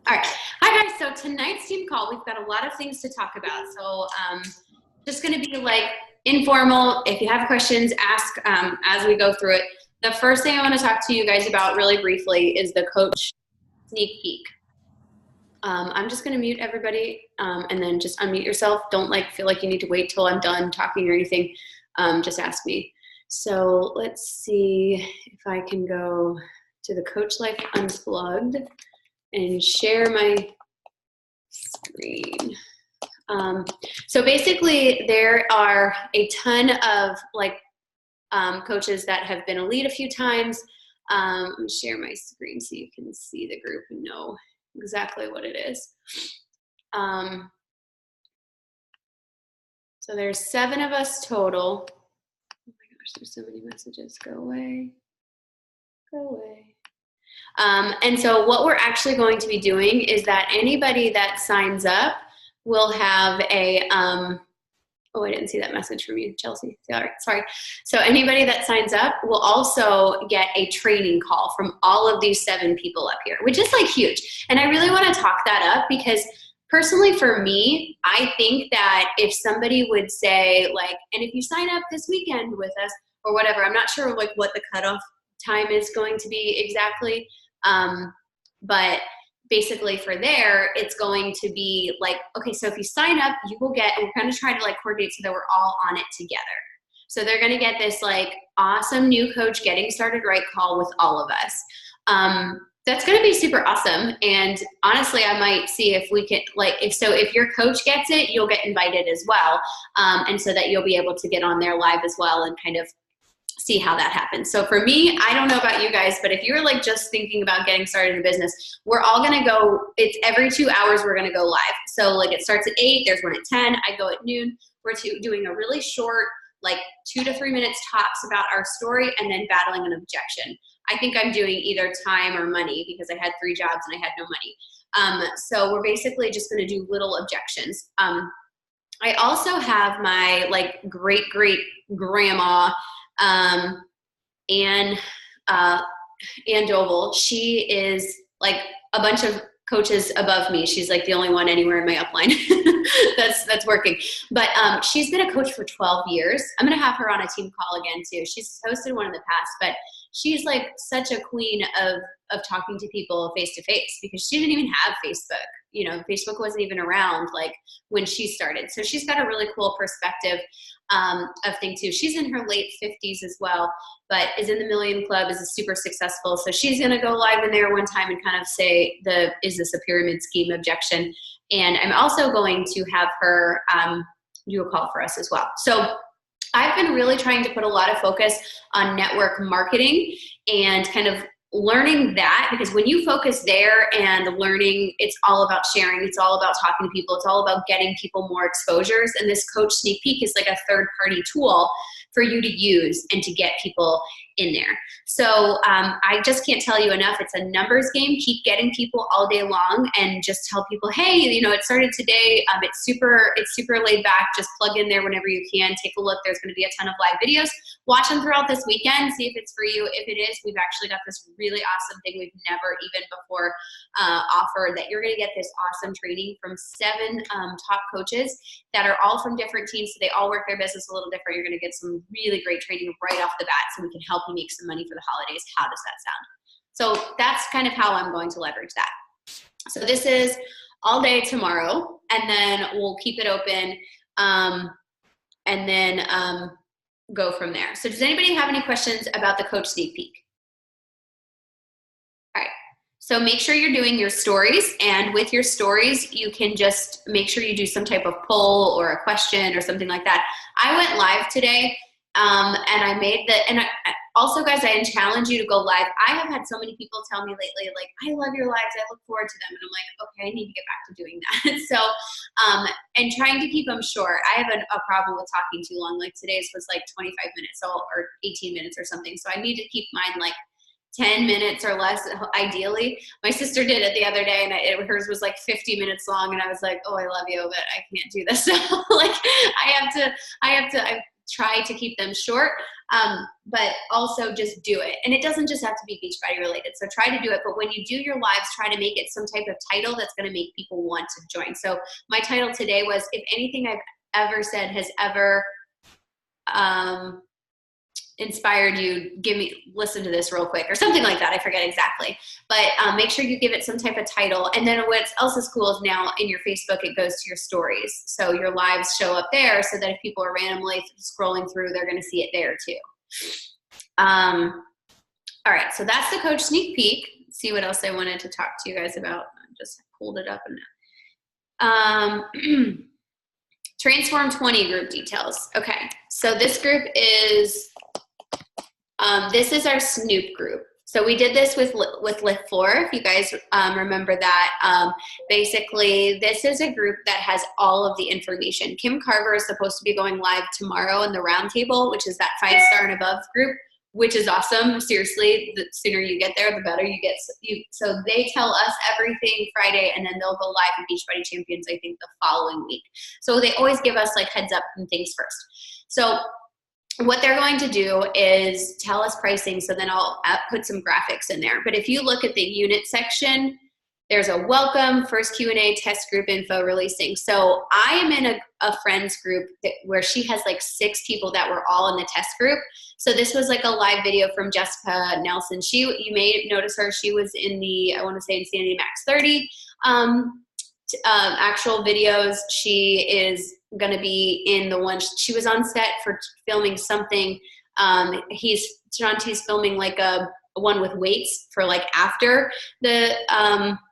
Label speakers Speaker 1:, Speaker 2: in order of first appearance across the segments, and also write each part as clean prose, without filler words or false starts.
Speaker 1: All right. Hi, guys. So tonight's team call, we've got a lot of things to talk about. So just going to be like informal. If you have questions, ask as we go through it. The first thing I want to talk to you guys about really briefly is the coach sneak peek. I'm just going to mute everybody and then just unmute yourself. Don't feel like you need to wait till I'm done talking or anything. Just ask me. So let's see if I can go to the Coach Life Unplugged and share my screen. So basically there are a ton of coaches that have been a lead a few times. Let me share my screen so you can see the group and know exactly what it is. So there's 7 of us total. Oh my gosh, there's so many messages. Go away. Go away. And so what we're actually going to be doing is that anybody that signs up will have a, oh, I didn't see that message from you, Chelsea. Sorry. So anybody that signs up will also get a training call from all of these 7 people up here, which is huge. And I really want to talk that up because personally for me, I think that if somebody would say and if you sign up this weekend with us or whatever, I'm not sure what the cutoff time is going to be exactly. But basically for there, it's going to be okay, so if you sign up, you will get, and we're going to try to coordinate so that we're all on it together. So they're going to get this awesome new coach getting started right call with all of us. That's going to be super awesome. And honestly, I might see if we can, if your coach gets it, you'll get invited as well. And so that you'll be able to get on there live as well and kind of see how that happens. So for me, I don't know about you guys, but if you're just thinking about getting started in a business, we're all going to go, it's every 2 hours we're going to go live. So it starts at 8, there's one at 10, I go at noon. We're doing a really short, 2 to 3 minutes tops about our story and then battling an objection. I think I'm doing either time or money because I had 3 jobs and I had no money. So we're basically just going to do little objections. I also have my great grandma, Ann Doval. She is a bunch of coaches above me. She's the only one anywhere in my upline that's working. But she's been a coach for 12 years. I'm going to have her on a team call again too. She's hosted one in the past, but she's such a queen of talking to people face to face because she didn't even have Facebook. Facebook wasn't even around when she started. So she's got a really cool perspective of thing too. She's in her late 50s as well, but is in the Million Club, is super successful. So she's going to go live in there one time and kind of say is this a pyramid scheme objection? And I'm also going to have her do a call for us as well. So I've been really trying to put a lot of focus on network marketing and kind of learning that, because when you focus there and learning, it's all about sharing. It's all about talking to people. It's all about getting people more exposures. And this Coach Sneak Peek is a third-party tool for you to use and to get people in there. So I just can't tell you enough. It's a numbers game. Keep getting people all day long and just tell people, hey, it started today. It's super laid back. Just plug in there whenever you can. Take a look. There's going to be a ton of live videos. Watch them throughout this weekend. See if it's for you. If it is, we've actually got this really awesome thing we've never even before offered, that you're going to get this awesome training from 7 top coaches that are all from different teams. So they all work their business a little different. You're going to get some really great training right off the bat so we can help you make some money for the holidays. How does that sound? So that's kind of how I'm going to leverage that. So this is all day tomorrow, and then we'll keep it open and then go from there. So does anybody have any questions about the Coach Sneak Peek? All right. So make sure you're doing your stories, and with your stories, you can just make sure you do some type of poll or a question or something like that. I went live today, and I made also, guys, I challenge you to go live. I have had so many people tell me lately, I love your lives. I look forward to them. And I'm okay, I need to get back to doing that. So, and trying to keep them short. I have a problem with talking too long. Today's was 25 minutes or 18 minutes or something. So I need to keep mine 10 minutes or less, ideally. My sister did it the other day, and hers was 50 minutes long, and I was oh, I love you, but I can't do this. So I try to keep them short. but also just do it. And it doesn't just have to be Beachbody related. So try to do it. But when you do your lives, try to make it some type of title that's going to make people want to join. So my title today was, if anything I've ever said has ever inspired you, listen to this real quick, or something like that. I forget exactly, but make sure you give it some type of title. And then what else is cool is now in your Facebook, it goes to your stories. So your lives show up there, so that if people are randomly scrolling through, they're going to see it there too. All right. So that's the coach sneak peek. Let's see what else I wanted to talk to you guys about. I just pulled it up and Transform 20 group details. Okay. So this group is, this is our Snoop group. So we did this with Lift 4, if you guys remember that. Basically, this is a group that has all of the information. Kim Carver is supposed to be going live tomorrow in the roundtable, which is that 5-star and above group, which is awesome. Seriously, the sooner you get there, the better you get. So they tell us everything Friday, and then they'll go live in Beachbody Champions, I think, the following week. So they always give us like heads up and things first. So what they're going to do is tell us pricing, so then I'll put some graphics in there. But if you look at the unit section, there's a welcome, first Q&A, test group info, releasing. So I am in a friends group where she has like 6 people that were all in the test group. So this was like a live video from Jessica Nelson. You may notice her. She was in the, I want to say, Insanity Max 30 actual videos. She is going to be in the one, she was on set for filming something. Shaun T's filming like a one with weights for like after the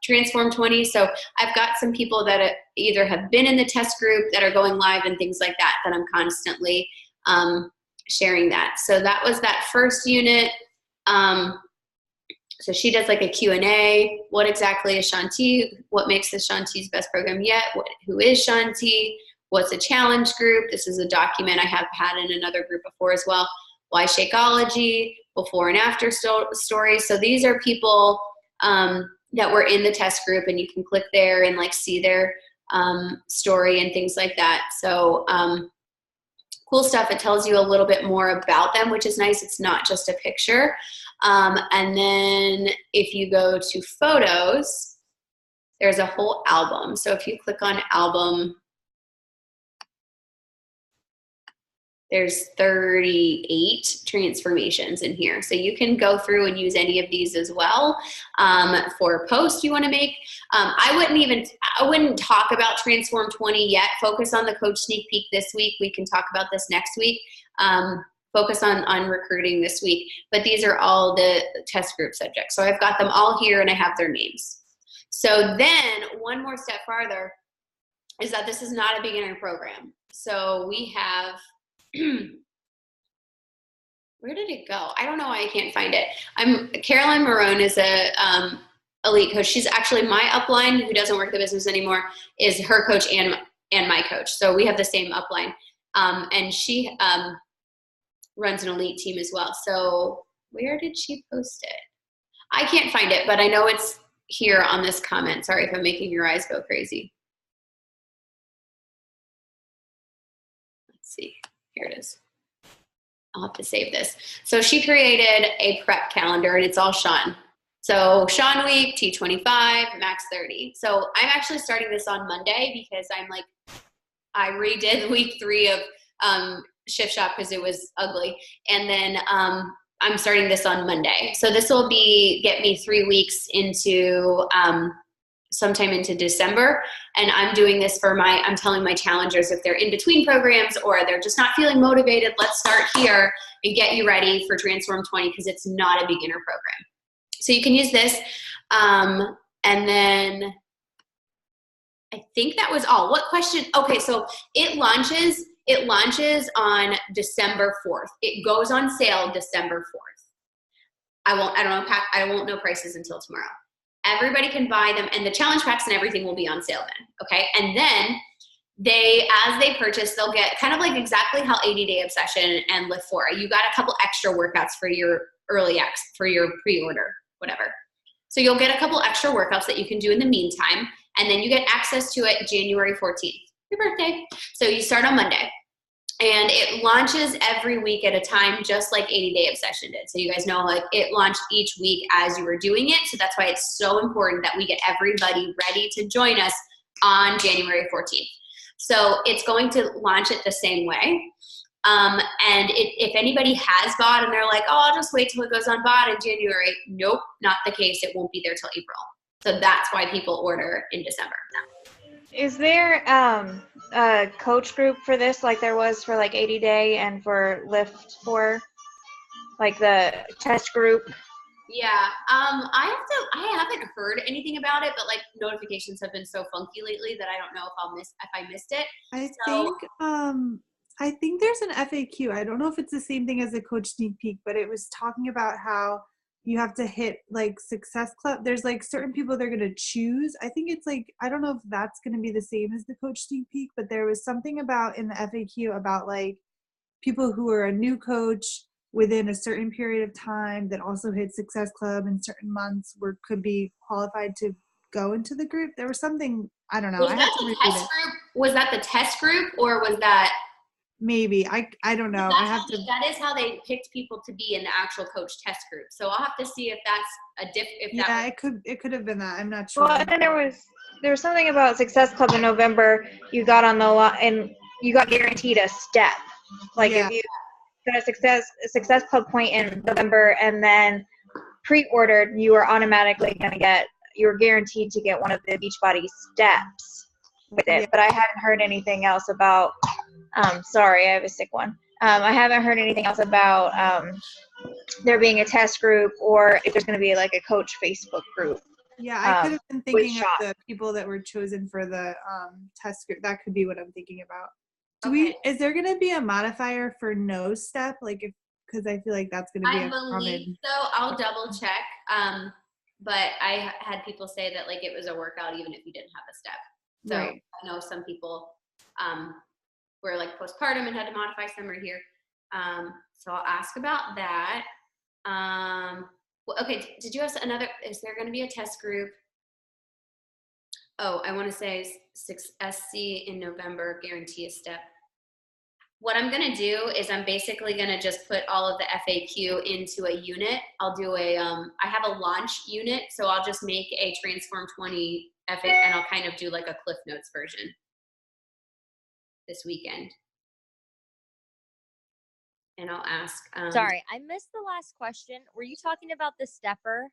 Speaker 1: Transform 20. So I've got some people that either have been in the test group that are going live and things like that, that I'm constantly sharing that. So that was that first unit. So she does like a Q&A. What exactly is Shaun T? What makes this Shaun T's best program yet? Who is Shaun T? What's a challenge group? This is a document I have had in another group before as well. Why Shakeology? Before and after stories. So these are people that were in the test group, and you can click there and like see their story and things like that. So cool stuff. It tells you a little bit more about them, which is nice. It's not just a picture. And then if you go to photos, there's a whole album. So if you click on album, there's 38 transformations in here. So you can go through and use any of these as well for a post you want to make. I wouldn't talk about Transform 20 yet. Focus on the coach sneak peek this week. We can talk about this next week. Focus on recruiting this week. But these are all the test group subjects. So I've got them all here and I have their names. So then one more step farther is that this is not a beginner program. So we have, where did it go? I don't know why I can't find it. Caroline Marone is a elite coach. She's actually my upline, who doesn't work the business anymore, is her coach and my coach. So we have the same upline. And she runs an elite team as well. So where did she post it? I can't find it, but I know it's here on this comment. Sorry if I'm making your eyes go crazy. Let's see. Here it is. I'll have to save this. So she created a prep calendar, and it's all Shaun. So Shaun Week, T25, Max 30. So I'm actually starting this on Monday because I redid week 3 of Shift Shop because it was ugly. And then I'm starting this on Monday. So this will get me 3 weeks into sometime into December. And I'm doing this I'm telling my challengers, if they're in between programs or they're just not feeling motivated, let's start here and get you ready for Transform 20, because it's not a beginner program. So you can use this. And then I think that was all. What question? Okay, so it launches on December 4th. It goes on sale December 4th. I won't know prices until tomorrow. Everybody can buy them, and the challenge packs and everything will be on sale then, okay? And then as they purchase, they'll get kind of like exactly how 80-Day Obsession and Lift 4. You got a couple extra workouts for your for your pre-order, whatever. So you'll get a couple extra workouts that you can do in the meantime, and then you get access to it January 14th, your birthday. So you start on Monday. And it launches every week at a time, just like 80 Day Obsession did. So you guys know, like, it launched each week as you were doing it. So that's why it's so important that we get everybody ready to join us on January 14th. So it's going to launch it the same way. And if anybody has bought and they're like, oh, I'll just wait till it goes on bot in January. Nope, not the case. It won't be there till April. So that's why people order in December.
Speaker 2: Is there a coach group for this, like there was for like 80 Day and for Lift 4, like the test group?
Speaker 1: Yeah, I haven't heard anything about it, but like notifications have been so funky lately that I don't know if I missed it.
Speaker 3: I think there's an FAQ. I don't know if it's the same thing as a coach sneak peek, but it was talking about how you have to hit like Success Club. There's like certain people they're going to choose. I think it's like, I don't know if that's going to be the same as the coach sneak peek, but there was something about in the FAQ about like people who are a new coach within a certain period of time that also hit Success Club in certain months could be qualified to go into the group. There was something, I don't know.
Speaker 1: Was that the test group or was that?
Speaker 3: Maybe. I don't know.
Speaker 1: That is how they picked people to be in the actual coach test group. So I'll have to see if that's
Speaker 3: it could have been that. I'm not sure.
Speaker 2: Well, and then there was something about Success Club in November. You got on the lot and you got guaranteed a step. Like if you got a Success Club point in November and then pre-ordered, you were automatically you were guaranteed to get one of the Beachbody steps with it. Yeah. But I hadn't heard anything else about. Sorry, I have a sick one. I haven't heard anything else about there being a test group or if there's going to be like a coach Facebook group.
Speaker 3: Yeah, I could have been thinking of the people that were chosen for the test group. That could be what I'm thinking about. Is there going to be a modifier for no step? Like because I feel like that's going to be
Speaker 1: common. So I'll double check. But I had people say that like it was a workout even if you didn't have a step. So right. I know some people were like postpartum and had to modify some right here. So I'll ask about that. Well, okay, did you have is there going to be a test group? Oh, I want to say SC in November, guarantee a step. What I'm going to do is I'm basically going to just put all of the FAQ into a unit. I'll do I have a launch unit, so I'll just make a Transform 20 FAQ and I'll kind of do like a Cliff Notes version this weekend. And I'll ask.
Speaker 4: Sorry, I missed the last question. Were you talking about the stepper?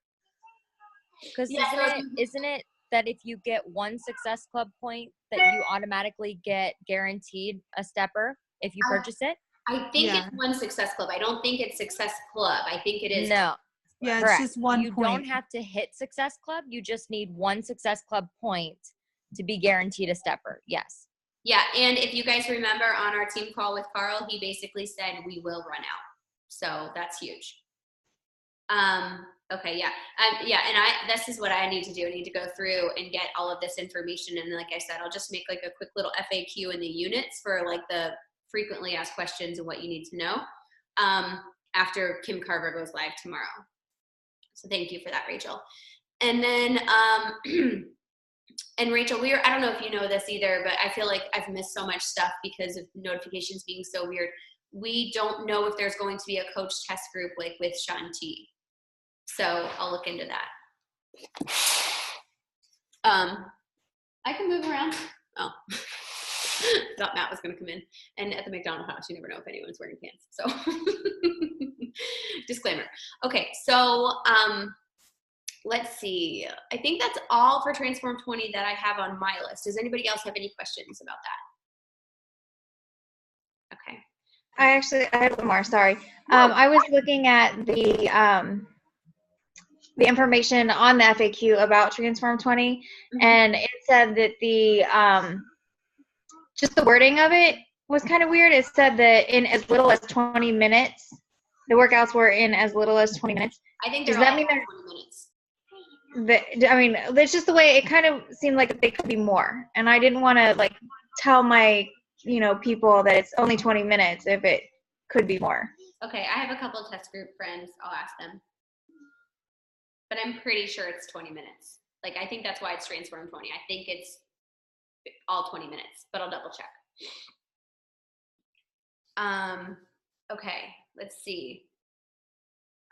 Speaker 4: Because isn't it that if you get one Success Club point that you automatically get guaranteed a stepper if you purchase it?
Speaker 1: I think it's one Success Club. I don't think it's Success Club. I think it is.
Speaker 4: No.
Speaker 3: Yeah,
Speaker 4: correct.
Speaker 3: It's just one
Speaker 4: you
Speaker 3: point.
Speaker 4: You don't have to hit Success Club. You just need one Success Club point to be guaranteed a stepper. Yes.
Speaker 1: Yeah, and if you guys remember on our team call with Carl, he basically said we will run out. So that's huge. Okay, yeah. And this is what I need to do. I need to go through and get all of this information. And like I said, I'll just make like a quick little FAQ in the units for like the frequently asked questions and what you need to know after Kim Carver goes live tomorrow. So thank you for that, Rachel. And then, and Rachel, I don't know if you know this either, but I feel like I've missed so much stuff because of notifications being so weird. We don't know if there's going to be a coach test group like with Shanti. So I'll look into that. I can move around. Oh, thought Matt was going to come in. And at the McDonald's house, you never know if anyone's wearing pants. So disclaimer. Okay, so let's see. I think that's all for Transform 20 that I have on my list. Does anybody else have any questions about that? Okay.
Speaker 2: I have one more, sorry. I was looking at the information on the FAQ about Transform 20, and it said that the just the wording of it was kind of weird. It said that in as little as 20 minutes, the workouts were in as little as 20 minutes.
Speaker 1: I think does that mean 20 minutes?
Speaker 2: I mean, it's just the way it kind of seemed like they could be more, and I didn't want to like tell my people that it's only 20 minutes if it could be more.
Speaker 1: Okay, I have a couple of test group friends. I'll ask them. But I'm pretty sure it's 20 minutes. Like, I think that's why it's Transform 20. I think it's all 20 minutes, but I'll double check. Okay, let's see.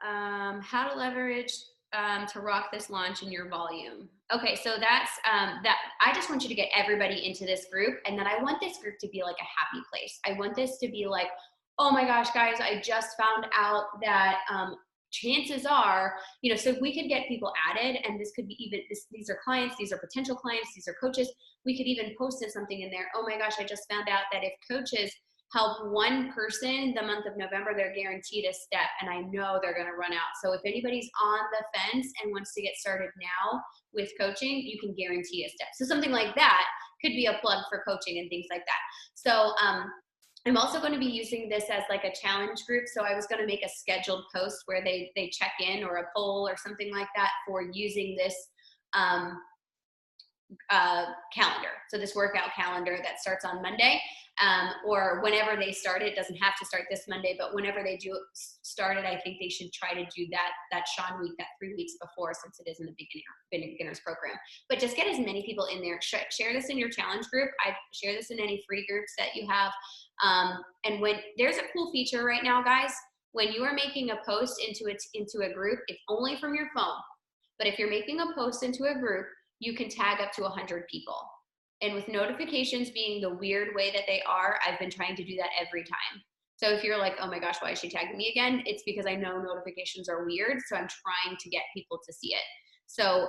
Speaker 1: How to leverage to rock this launch in your volume. Okay, so that's that. I just want you to get everybody into this group, and then I want this group to be like a happy place. I want this to be like, oh my gosh, guys, I just found out that chances are, so we could get people added, and this could be even these are clients, these are potential clients, these are coaches. We could even post something in there. Oh my gosh, I just found out that if coaches help one person the month of November, they're guaranteed a step, and I know they're going to run out. So if anybody's on the fence and wants to get started now with coaching, you can guarantee a step. So something like that could be a plug for coaching and things like that. So I'm also going to be using this as like a challenge group. So I was going to make a scheduled post where they check in, or a poll or something like that, for using this calendar. So this workout calendar that starts on Monday, or whenever they start it. Doesn't have to start this Monday, but whenever they do start it, I think they should try to do that Sean week, that 3 weeks before, since it isn't a beginner's program. But just get as many people in there. Share this in your challenge group. I share this in any free groups that you have. And when there's a cool feature right now, guys, when you are making a post into a group, it's only from your phone. But if you're making a post into a group, you can tag up to 100 people. And with notifications being the weird way that they are, I've been trying to do that every time. So if you're like, oh my gosh, why is she tagging me again? It's because I know notifications are weird, so I'm trying to get people to see it. So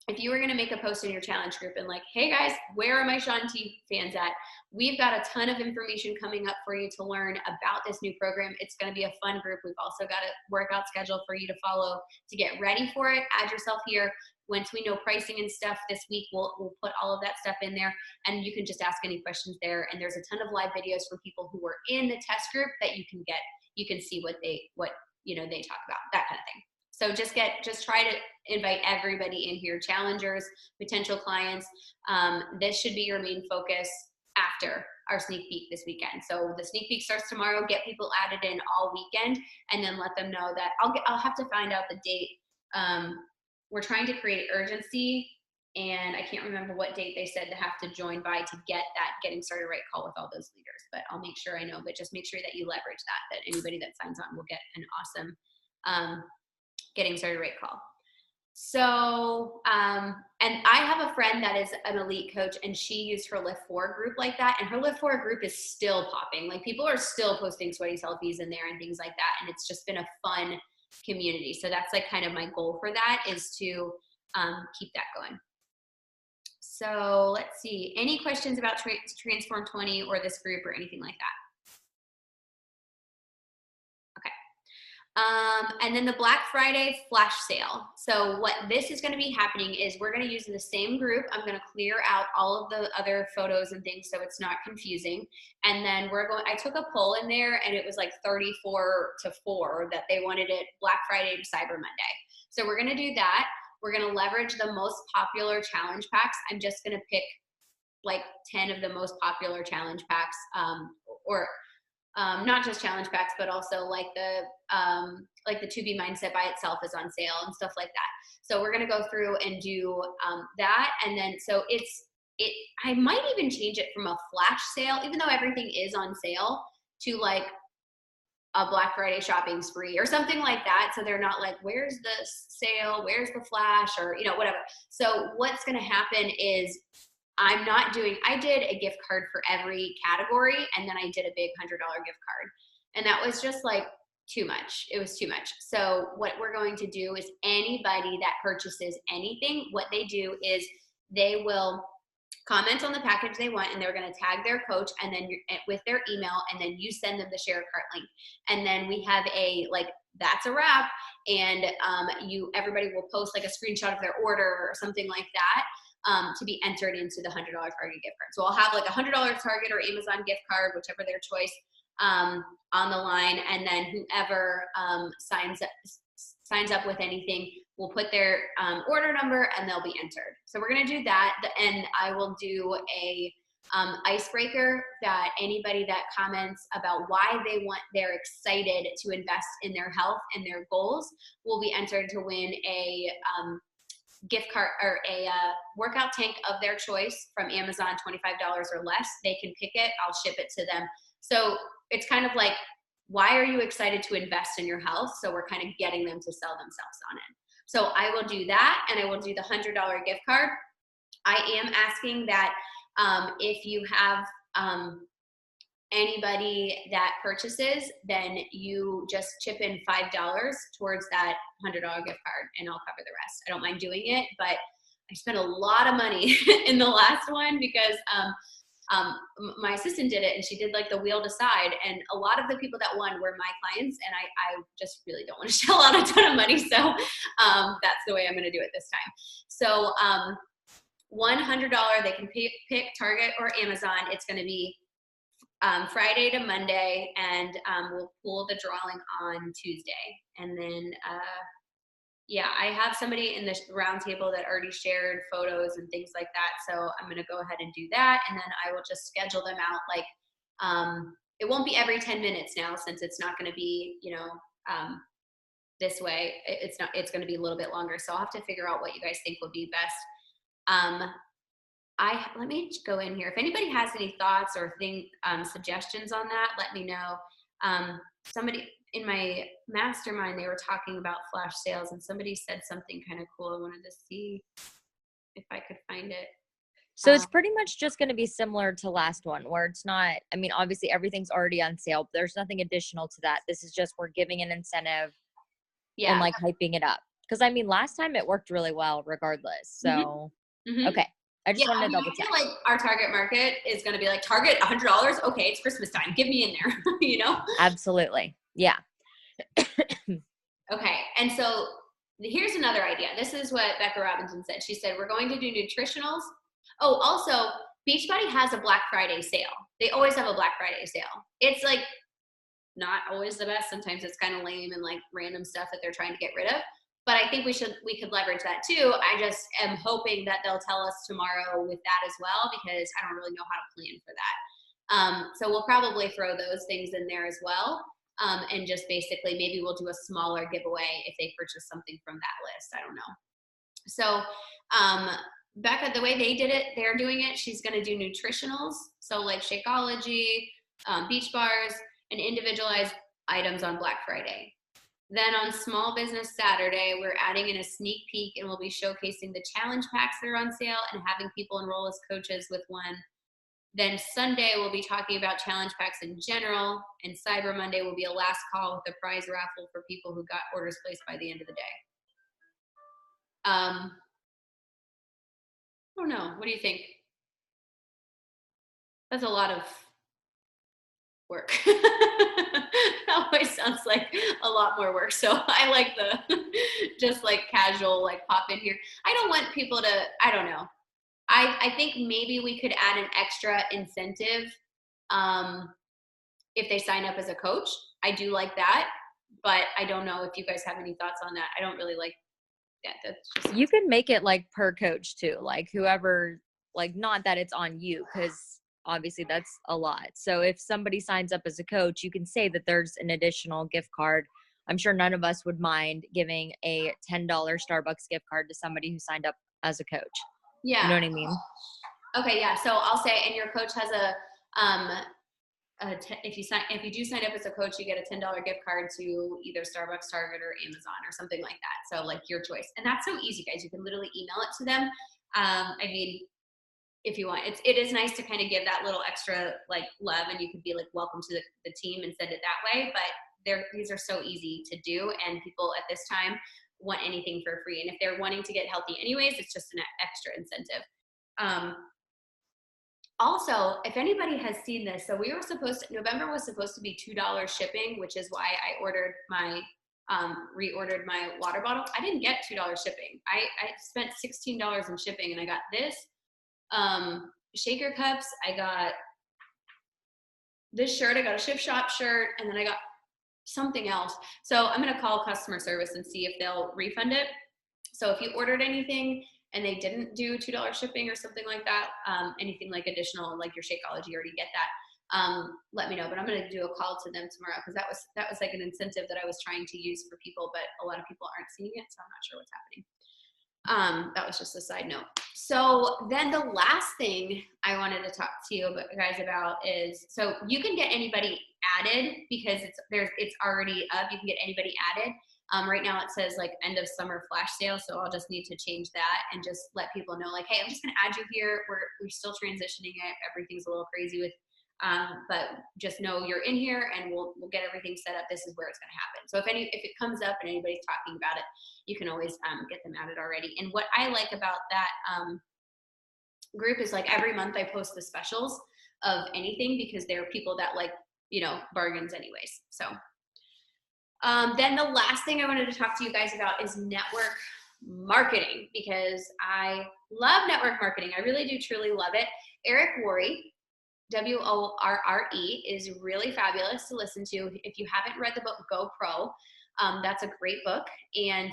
Speaker 1: if you were going to make a post in your challenge group and like, hey guys, where are my Shaun T fans at? We've got a ton of information coming up for you to learn about this new program. It's going to be a fun group. We've also got a workout schedule for you to follow to get ready for it. Add yourself here. Once we know pricing and stuff this week, we'll put all of that stuff in there, and you can just ask any questions there. And there's a ton of live videos for people who were in the test group that you can get. You can see what they talk about, that kind of thing. So just try to invite everybody in here, challengers, potential clients. This should be your main focus after our sneak peek this weekend. So the sneak peek starts tomorrow. Get people added in all weekend, and then let them know that I'll have to find out the date. We're trying to create urgency, and I can't remember what date they said to have to join by to get that getting started right call with all those leaders. But I'll make sure I know. But just make sure that you leverage that anybody that signs on will get an awesome getting started right call. So, and I have a friend that is an elite coach, and she used her Lift 4 group like that. And her Lift 4 group is still popping. Like, people are still posting sweaty selfies in there and things like that. And it's just been a fun community. So that's like kind of my goal for that, is to keep that going. So let's see, any questions about Transform 20 or this group or anything like that? And then the Black Friday flash sale. So what this is going to be happening is we're going to use the same group. I'm going to clear out all of the other photos and things so it's not confusing. And then I took a poll in there, and it was like 34-4 that they wanted it Black Friday to Cyber Monday. So we're going to do that. We're going to leverage the most popular challenge packs. I'm just going to pick like 10 of the most popular challenge packs, not just challenge packs, but also like the To Be Mindset by itself is on sale and stuff like that. So we're going to go through and do that. And then, so I might even change it from a flash sale, even though everything is on sale, to like a Black Friday shopping spree or something like that. So they're not like, where's the sale? Where's the flash? Or, whatever. So what's going to happen is I did a gift card for every category, and then I did a big $100 gift card. And that was just like too much. It was too much. So what we're going to do is anybody that purchases anything, what they do is they will comment on the package they want, and they're going to tag their coach and then with their email, and then you send them the share cart link. And then we have that's a wrap. And everybody will post like a screenshot of their order or something like that. To be entered into the $100 Target gift card. So I'll have like a $100 Target or Amazon gift card, whichever their choice, on the line. And then whoever signs up with anything will put their order number, and they'll be entered. So we're going to do that. And I will do a icebreaker that anybody that comments about why they're excited to invest in their health and their goals will be entered to win a gift card or a workout tank of their choice from Amazon, $25 or less. They can pick it. I'll ship it to them So it's kind of like, why are you excited to invest in your health? So we're kind of getting them to sell themselves on it. So I will do that, and I will do the $100 gift card. I am asking that if you have anybody that purchases, then you just chip in $5 towards that $100 gift card, and I'll cover the rest. I don't mind doing it, but I spent a lot of money in the last one because my assistant did it, and she did like the wheel decide, and a lot of the people that won were my clients, and I just really don't want to shell out a ton of money, so that's the way I'm going to do it this time. So $100, they can pick Target or Amazon. It's going to be Friday to Monday, and we'll pull the drawing on Tuesday. And then, yeah, I have somebody in the roundtable that already shared photos and things like that. So I'm going to go ahead and do that. And then I will just schedule them out. Like, it won't be every 10 minutes now, since it's not going to be, this way. It's going to be a little bit longer. So I'll have to figure out what you guys think would be best. Let me go in here. If anybody has any thoughts or suggestions on that, let me know. Somebody in my mastermind, they were talking about flash sales, and somebody said something kind of cool. I wanted to see if I could find it.
Speaker 4: So it's pretty much just going to be similar to last one, where it's not, I mean, obviously everything's already on sale, but there's nothing additional to that. This is just, we're giving an incentive and like hyping it up. Because I mean, last time it worked really well regardless. So, okay. I just wanted to double check.
Speaker 1: I feel like our target market is going to be like, Target, $100. Okay, it's Christmas time. Get me in there,
Speaker 4: Absolutely. Yeah.
Speaker 1: Okay. And so here's another idea. This is what Becca Robinson said. She said, we're going to do nutritionals. Oh, also, Beachbody has a Black Friday sale. They always have a Black Friday sale. It's like not always the best. Sometimes it's kind of lame and like random stuff that they're trying to get rid of. But I think we could leverage that too. I just am hoping that they'll tell us tomorrow with that as well, because I don't really know how to plan for that. So we'll probably throw those things in there as well. And just basically maybe we'll do a smaller giveaway if they purchase something from that list. I don't know. So Becca, the way they did it, they're doing it. She's going to do nutritionals. So like Shakeology, Beach Bars, and individualized items on Black Friday. Then on Small Business Saturday, we're adding in a sneak peek, and we'll be showcasing the challenge packs that are on sale and having people enroll as coaches with one. Then Sunday, we'll be talking about challenge packs in general, and Cyber Monday will be a last call with a prize raffle for people who got orders placed by the end of the day. I don't know. What do you think? That's a lot of work. That always sounds like a lot more work. So I like the just like casual, like pop in here. I don't want people to, I don't know. I think maybe we could add an extra incentive if they sign up as a coach. I do like that, but I don't know if you guys have any thoughts on that. I don't really like that. That's just,
Speaker 4: you can make it like per coach too, like whoever, like not that it's on you, because obviously that's a lot. So if somebody signs up as a coach, you can say that there's an additional gift card. I'm sure none of us would mind giving a $10 Starbucks gift card to somebody who signed up as a coach.
Speaker 1: yeah.
Speaker 4: You know what I mean?
Speaker 1: Okay, yeah. So I'll say, and your coach has if you do sign up as a coach, you get a $10 gift card to either Starbucks, Target, or Amazon, or something like that. So like your choice, and that's so easy, guys. You can literally email it to them. I mean, if you want, it is nice to kind of give that little extra like love, and you could be like, welcome to the team, and send it that way. But these are so easy to do, and people at this time want anything for free. And if they're wanting to get healthy anyways, it's just an extra incentive. Also, if anybody has seen this, so November was supposed to be $2 shipping, which is why I ordered my, reordered my water bottle. I didn't get $2 shipping. I spent $16 in shipping, and I got this, shaker cups. I got this shirt. I got a Shift Shop shirt, and then I got something else. So I'm going to call customer service and see if they'll refund it. So if you ordered anything and they didn't do $2 shipping or something like that, anything like additional, like your Shakeology, you already get that, let me know. But I'm going to do a call to them tomorrow, because that was like an incentive that I was trying to use for people, but a lot of people aren't seeing it, so I'm not sure what's happening. That was just a side note. So then the last thing I wanted to talk to you guys about is, so you can get anybody added because it's already up. You can get anybody added. Right now it says like end of summer flash sale. So I'll just need to change that and just let people know like, hey, I'm just going to add you here. We're still transitioning it. Everything's a little crazy with, but just know you're in here and we'll get everything set up. This is where it's going to happen. So if it comes up and anybody's talking about it, you can always get them added already. And what I like about that group is like every month I post the specials of anything because there are people that like, bargains anyways. So then the last thing I wanted to talk to you guys about is network marketing, because I love network marketing. I really do truly love it. Eric Worre, WORRE, is really fabulous to listen to. If you haven't read the book Go Pro, that's a great book. And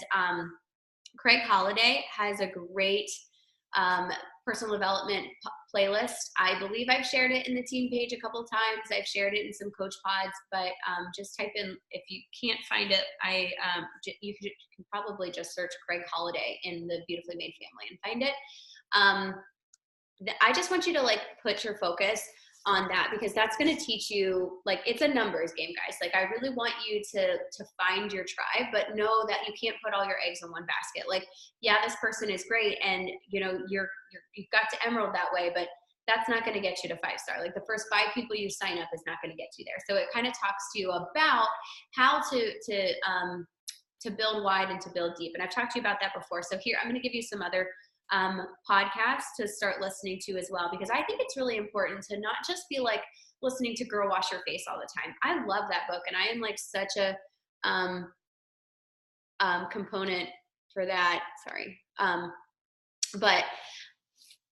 Speaker 1: Craig Holiday has a great personal development playlist. I believe I've shared it in the team page a couple of times. I've shared it in some coach pods, but just type in, if you can't find it, you can probably just search Craig Holiday in the Beautifully Made Family and find it. I just want you to like put your focus on that, because that's going to teach you, like, it's a numbers game, guys. Like, I really want you to find your tribe, but know that you can't put all your eggs in one basket. Like, yeah, this person is great, and you've got to Emerald that way, but that's not going to get you to 5-star. Like, the first 5 people you sign up is not going to get you there. So it kind of talks to you about how to build wide and to build deep. And I've talked to you about that before. So here, I'm going to give you some other podcasts to start listening to as well, because I think it's really important to not just be like listening to Girl Wash Your Face all the time. I love that book, and I am like such a component for that. Sorry. But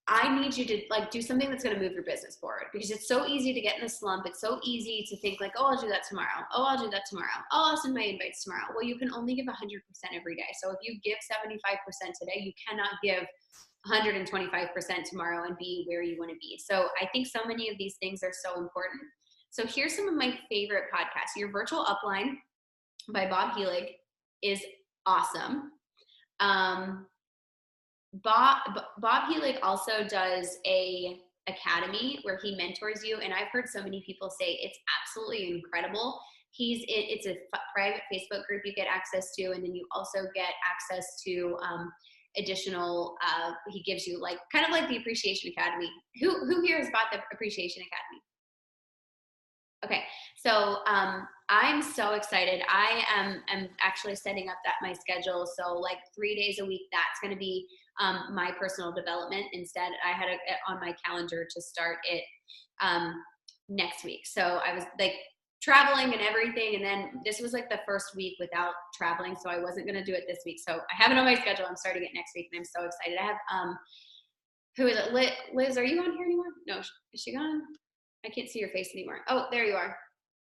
Speaker 1: I need you to like do something that's going to move your business forward, because it's so easy to get in a slump. It's so easy to think like, oh, I'll do that tomorrow. Oh, I'll do that tomorrow. Oh, I'll send my invites tomorrow. Well, you can only give 100% every day. So if you give 75% today, you cannot give 125% tomorrow and be where you want to be. So I think so many of these things are so important. So here's some of my favorite podcasts. Your Virtual Upline by Bob Helig is awesome. Bob Helig also does a academy where he mentors you, and I've heard so many people say it's absolutely incredible. It's a private Facebook group you get access to, and then you also get access to additional. He gives you like kind of like the Appreciation Academy. Who here has bought the Appreciation Academy? Okay, so I'm so excited. I am actually setting up my schedule. So like 3 days a week, that's going to be my personal development. Instead, I had it on my calendar to start it next week. So I was like traveling and everything, and then this was like the first week without traveling, so I wasn't going to do it this week. So I have it on my schedule. I'm starting it next week, and I'm so excited. I have who is it? Liz, are you on here anymore? No, is she gone? I can't see your face anymore. Oh, there you are.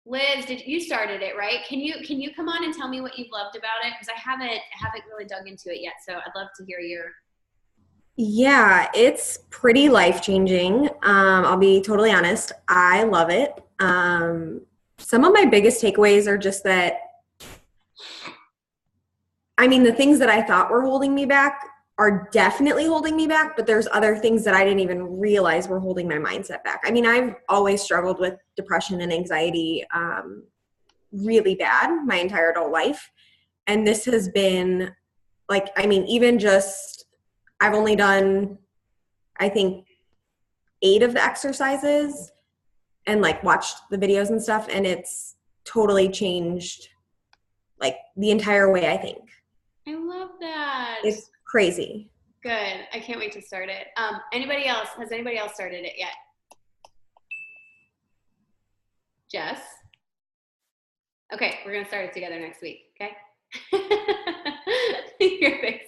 Speaker 1: Liz, you started it, right? Can you come on and tell me what you've loved about it? Because I haven't really dug into it yet, so I'd love to hear your.
Speaker 5: Yeah, it's pretty life-changing. I'll be totally honest. I love it. Some of my biggest takeaways are just that, the things that I thought were holding me back are definitely holding me back, but there's other things that I didn't even realize were holding my mindset back. I've always struggled with depression and anxiety really bad my entire adult life. And this has been even just, I've only done, I think, 8 of the exercises and watched the videos and stuff. And it's totally changed the entire way I think.
Speaker 1: I love that.
Speaker 5: It's crazy.
Speaker 1: Good. I can't wait to start it. Anybody else? Has anybody else started it yet? Jess? Okay, we're going to start it together next week, okay? Your face.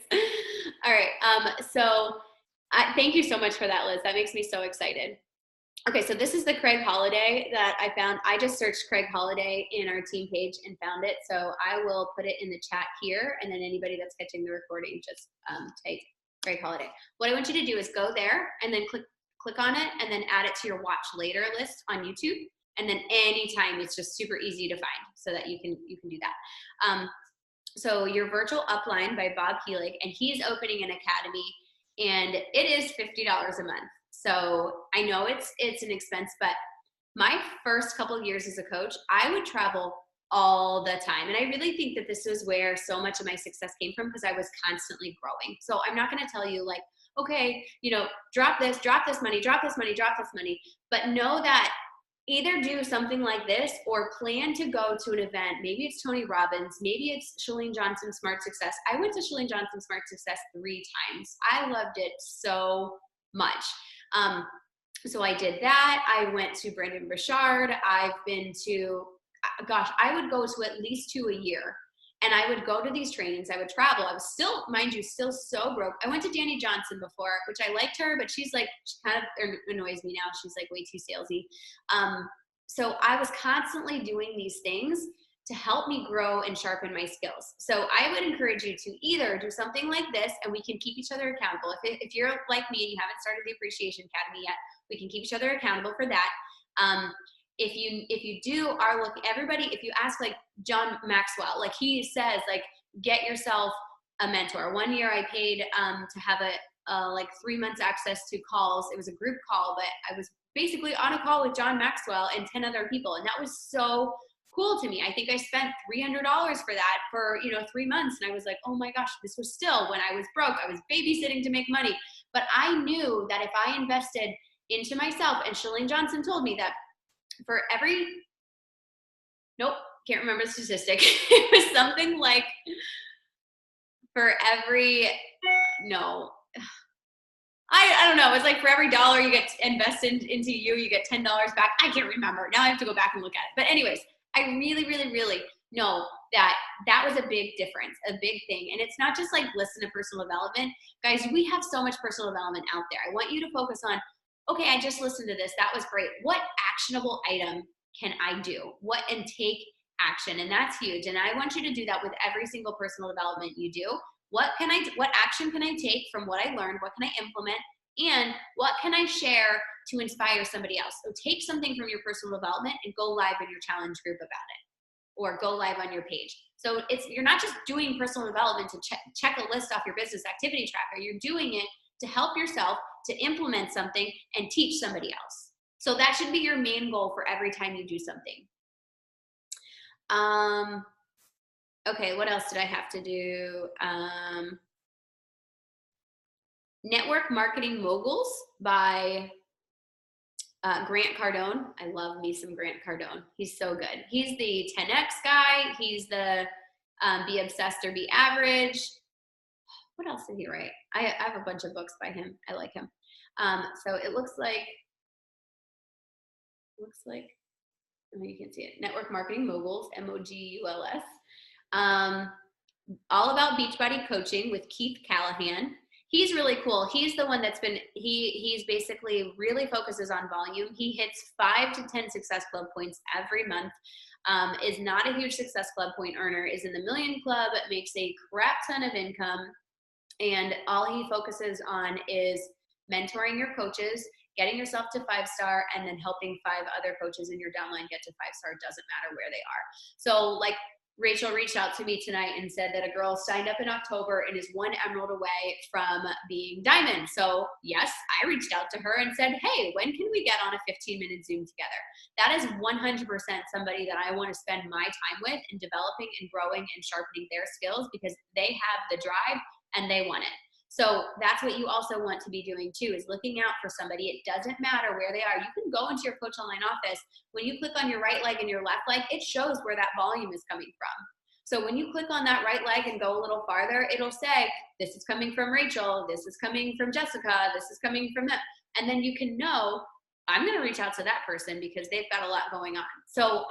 Speaker 1: All right. So thank you so much for that, Liz. That makes me so excited. Okay, so this is the Craig Holiday that I found. I just searched Craig Holiday in our team page and found it. So I will put it in the chat here, and then anybody that's catching the recording, just type Craig Holiday. What I want you to do is go there and then click on it, and then add it to your watch later list on YouTube. And then anytime, it's just super easy to find, so that you can do that. So Your Virtual Upline by Bob Helig, and he's opening an academy and it is $50 a month. So I know it's an expense, but my first couple of years as a coach, I would travel all the time. And I really think that this is where so much of my success came from, because I was constantly growing. So I'm not going to tell you like, okay, drop this money, but know that either do something like this or plan to go to an event. Maybe it's Tony Robbins, maybe it's Chalene Johnson Smart Success. I went to Chalene Johnson Smart Success 3 times. I loved it so much. So I did that. I went to Brendon Burchard. I've been to, I would go to at least 2 a year. And I would go to these trainings. I would travel. I was still, mind you, still so broke. I went to Danny Johnson before, which I liked her, but she kind of annoys me now. She's like way too salesy. So I was constantly doing these things to help me grow and sharpen my skills. So I would encourage you to either do something like this, and we can keep each other accountable. If you're like me and you haven't started the Appreciation Academy yet, we can keep each other accountable for that. If you do everybody, if you ask like John Maxwell, like he says, like, get yourself a mentor. 1 year I paid to have like 3 months access to calls. It was a group call, but I was basically on a call with John Maxwell and 10 other people. And that was so cool to me. I think I spent $300 for that for 3 months. And I was like, oh my gosh, this was still when I was broke. I was babysitting to make money. But I knew that if I invested into myself, and Chalene Johnson told me that for every, can't remember the statistic. It was something like for every, I don't know. It's like for every $1 you get invested into you get $10 back. I can't remember. Now I have to go back and look at it. But anyways, I really, really, really know that was a big difference, a big thing. And it's not just like listen to personal development. Guys, we have so much personal development out there. I want you to focus on, okay, I just listened to this. That was great. What actionable item can I do? And take action. And that's huge. And I want you to do that with every single personal development you do. What action can I take from what I learned? What can I implement? And what can I share to inspire somebody else? So take something from your personal development and go live in your challenge group about it, or go live on your page. So you're not just doing personal development to check a list off your business activity tracker. You're doing it to help yourself to implement something and teach somebody else. So that should be your main goal for every time you do something. Okay, what else did I have to do? Network Marketing Moguls by Grant Cardone. I love me some Grant Cardone. He's so good. He's the 10X guy. He's the Be Obsessed or Be Average. What else did he write? I have a bunch of books by him. I like him. So it looks like, you can see it. Network Marketing Moguls, MOGULS. All About Beachbody Coaching with Keith Callahan. He's really cool. He's the one that's been, he's basically really focuses on volume. He hits 5 to 10 Success Club points every month. Is not a huge Success Club point earner, is in the Million Club, makes a crap ton of income. And all he focuses on is mentoring your coaches, getting yourself to 5-star, and then helping 5 other coaches in your downline get to 5-star. Doesn't matter where they are. So like Rachel reached out to me tonight and said that a girl signed up in October and is 1 emerald away from being diamond. So yes, I reached out to her and said, hey, when can we get on a 15-minute Zoom together? That is 100% somebody that I want to spend my time with in developing and growing and sharpening their skills, because they have the drive and they want it. So that's what you also want to be doing too, is looking out for somebody. It doesn't matter where they are. You can go into your Coach Online office. When you click on your right leg and your left leg, it shows where that volume is coming from. So when you click on that right leg and go a little farther, it'll say, this is coming from Rachel, this is coming from Jessica, this is coming from them. And then you can know, I'm going to reach out to that person because they've got a lot going on. So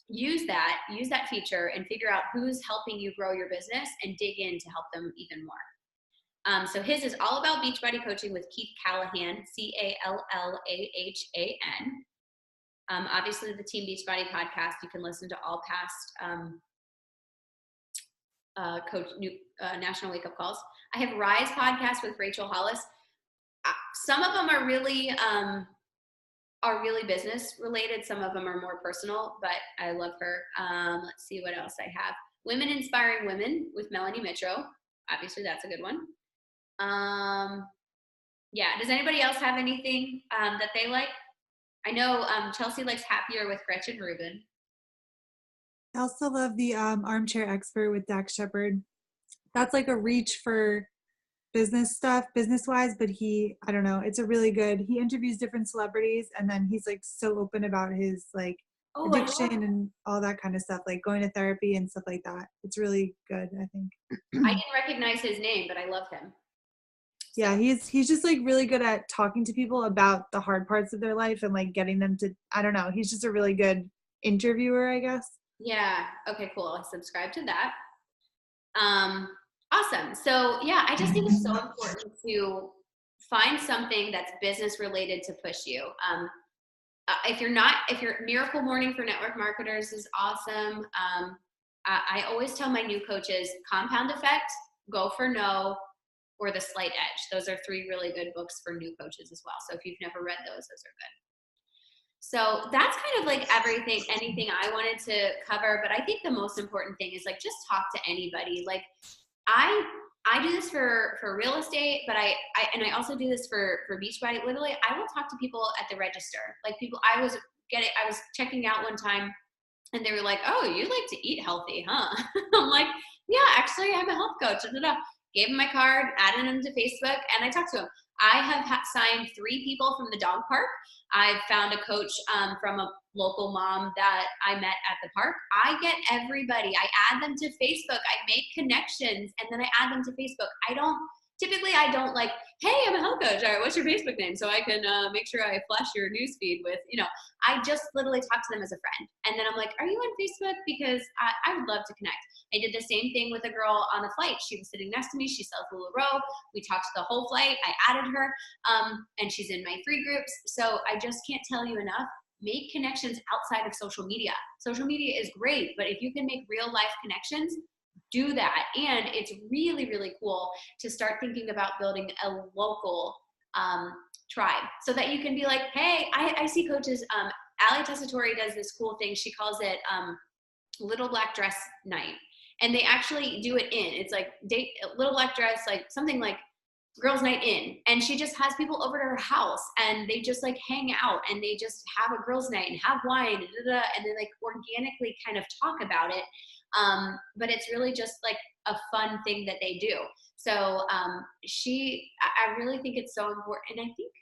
Speaker 1: use that feature and figure out who's helping you grow your business and dig in to help them even more. So his is All About Beachbody Coaching with Keith Callahan, Callahan. Obviously, the Team Beachbody podcast, you can listen to all past National Wake Up Calls. I have Rise podcast with Rachel Hollis. Some of them are really business related. Some of them are more personal, but I love her. Let's see what else I have. Women Inspiring Women with Melanie Mitro. Obviously, that's a good one. Yeah. Does anybody else have anything that they like? I know Chelsea likes Happier with Gretchen Rubin.
Speaker 3: I also love the Armchair Expert with Dax Shepard. That's like a reach for business stuff, business wise, but I don't know, it's a really good, he interviews different celebrities and then he's like so open about his like addiction and all that kind of stuff, like going to therapy and stuff like that. It's really good, I think.
Speaker 1: I didn't recognize his name, but I love him. So.
Speaker 3: Yeah, he's just like really good at talking to people about the hard parts of their life and like getting them to, I don't know, he's just a really good interviewer, I guess.
Speaker 1: Yeah. Okay, cool. I'll subscribe to that. Awesome. So yeah, I just think it's so important to find something that's business related to push you. If you're Miracle Morning for Network Marketers is awesome. I always tell my new coaches, Compound Effect, Go for No, or The Slight Edge. Those are 3 really good books for new coaches as well. So if you've never read those are good. So that's kind of like anything I wanted to cover. But I think the most important thing is like, just talk to anybody. Like I do this for real estate, but I also do this for Beachbody. Literally, I will talk to people at the register. Like I was checking out one time and they were like, "Oh, you like to eat healthy, huh?" I'm like, "Yeah, actually I'm a health coach." Gave him my card, added him to Facebook, and I talked to him. I have signed 3 people from the dog park. I've found a coach from a local mom that I met at the park. I get everybody. I add them to Facebook. I make connections, and then I add them to Facebook. I don't like, "Hey, I'm a health coach. All right, what's your Facebook name?" So I can make sure I flash your newsfeed with, I just literally talk to them as a friend. And then I'm like, "Are you on Facebook? Because I would love to connect." I did the same thing with a girl on a flight. She was sitting next to me. She sells LuLaRoe. We talked the whole flight. I added her, and she's in my free groups. So I just can't tell you enough. Make connections outside of social media. Social media is great, but if you can make real life connections, do that. And it's really, really cool to start thinking about building a local tribe so that you can be like, "Hey, I see coaches." Ali Tessitore does this cool thing. She calls it Little Black Dress Night. And they actually do it it's like Little Black Dress, like something like Girls Night In. And she just has people over to her house and they just like hang out and they just have a girls' night and have wine and they like organically kind of talk about it. But it's really just like a fun thing that they do. So I really think it's so important. And I think,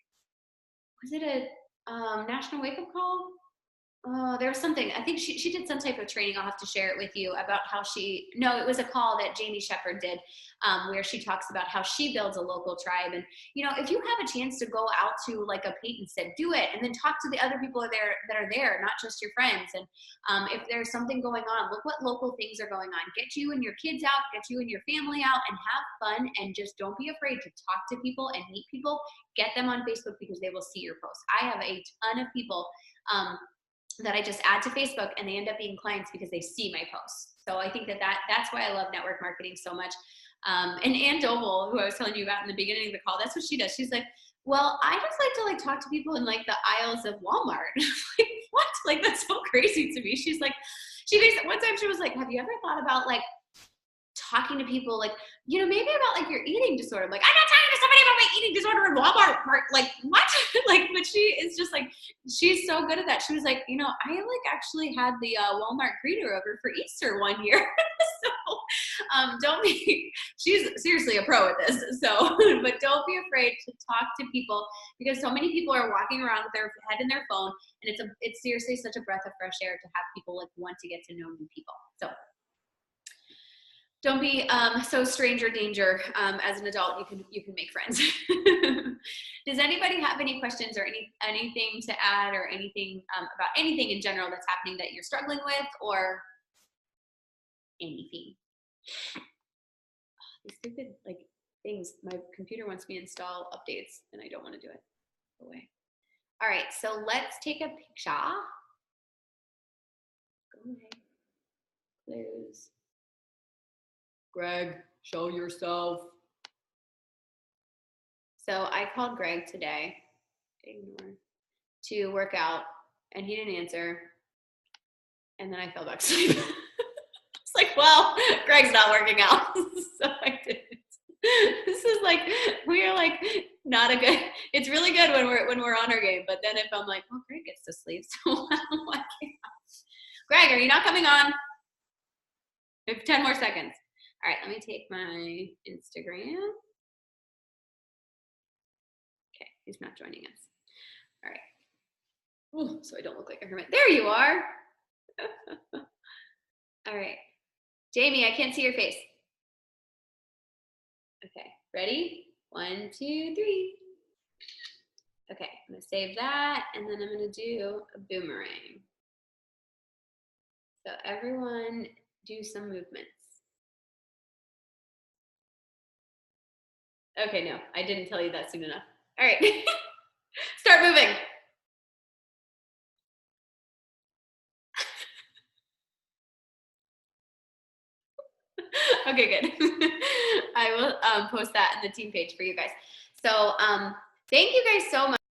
Speaker 1: was it a National Wake Up Call? There was something, I think she did some type of training. I'll have to share it with you about how it was a call that Jamie Shepard did, where she talks about how she builds a local tribe. And, if you have a chance to go out to like a paint and sip, do it. And then talk to the other people that are there, not just your friends. And if there's something going on, look what local things are going on. Get you and your kids out, get you and your family out and have fun. And just don't be afraid to talk to people and meet people. Get them on Facebook because they will see your posts. I have a ton of people that I just add to Facebook and they end up being clients because they see my posts. So I think that's why I love network marketing so much. And Ann Doble, who I was telling you about in the beginning of the call, that's what she does. She's like, "Well, I just like to like talk to people in like the aisles of Walmart." Like, what? Like, that's so crazy to me. She's like, one time she was like, "Have you ever thought about like talking to people like, maybe about like your eating disorder?" I'm like, "I'm not talking to somebody about my eating disorder in Walmart." Like, what? Like, but she is just like, she's so good at that. She was like, "I like actually had the Walmart greeter over for Easter one year." So she's seriously a pro at this. So, but don't be afraid to talk to people because so many people are walking around with their head in their phone, and it's seriously such a breath of fresh air to have people like want to get to know new people. So don't be so stranger danger. As an adult, you can make friends. Does anybody have any questions or anything to add or anything about anything in general that's happening that you're struggling with or anything? These stupid like things. My computer wants me to install updates and I don't want to do it. Go away. All right, so let's take a picture. Go away. Close. Greg, show yourself. So I called Greg today, to work out, and he didn't answer. And then I fell back asleep. It's like, well, Greg's not working out, so I didn't. This is like, we are like not a good, it's really good when we're on our game, but then if I'm like, well, Greg gets to sleep, so why can't I? Greg, are you not coming on? We have 10 more seconds. All right, let me take my Instagram. Okay, he's not joining us. All right. Ooh, so I don't look like a hermit. There you are. All right. Jamie, I can't see your face. Okay, ready? 1, 2, 3. Okay, I'm gonna save that, and then I'm gonna do a boomerang. So everyone do some movements. Okay, no, I didn't tell you that soon enough. All right, start moving. Okay, good. I will post that in the team page for you guys. So thank you guys so much.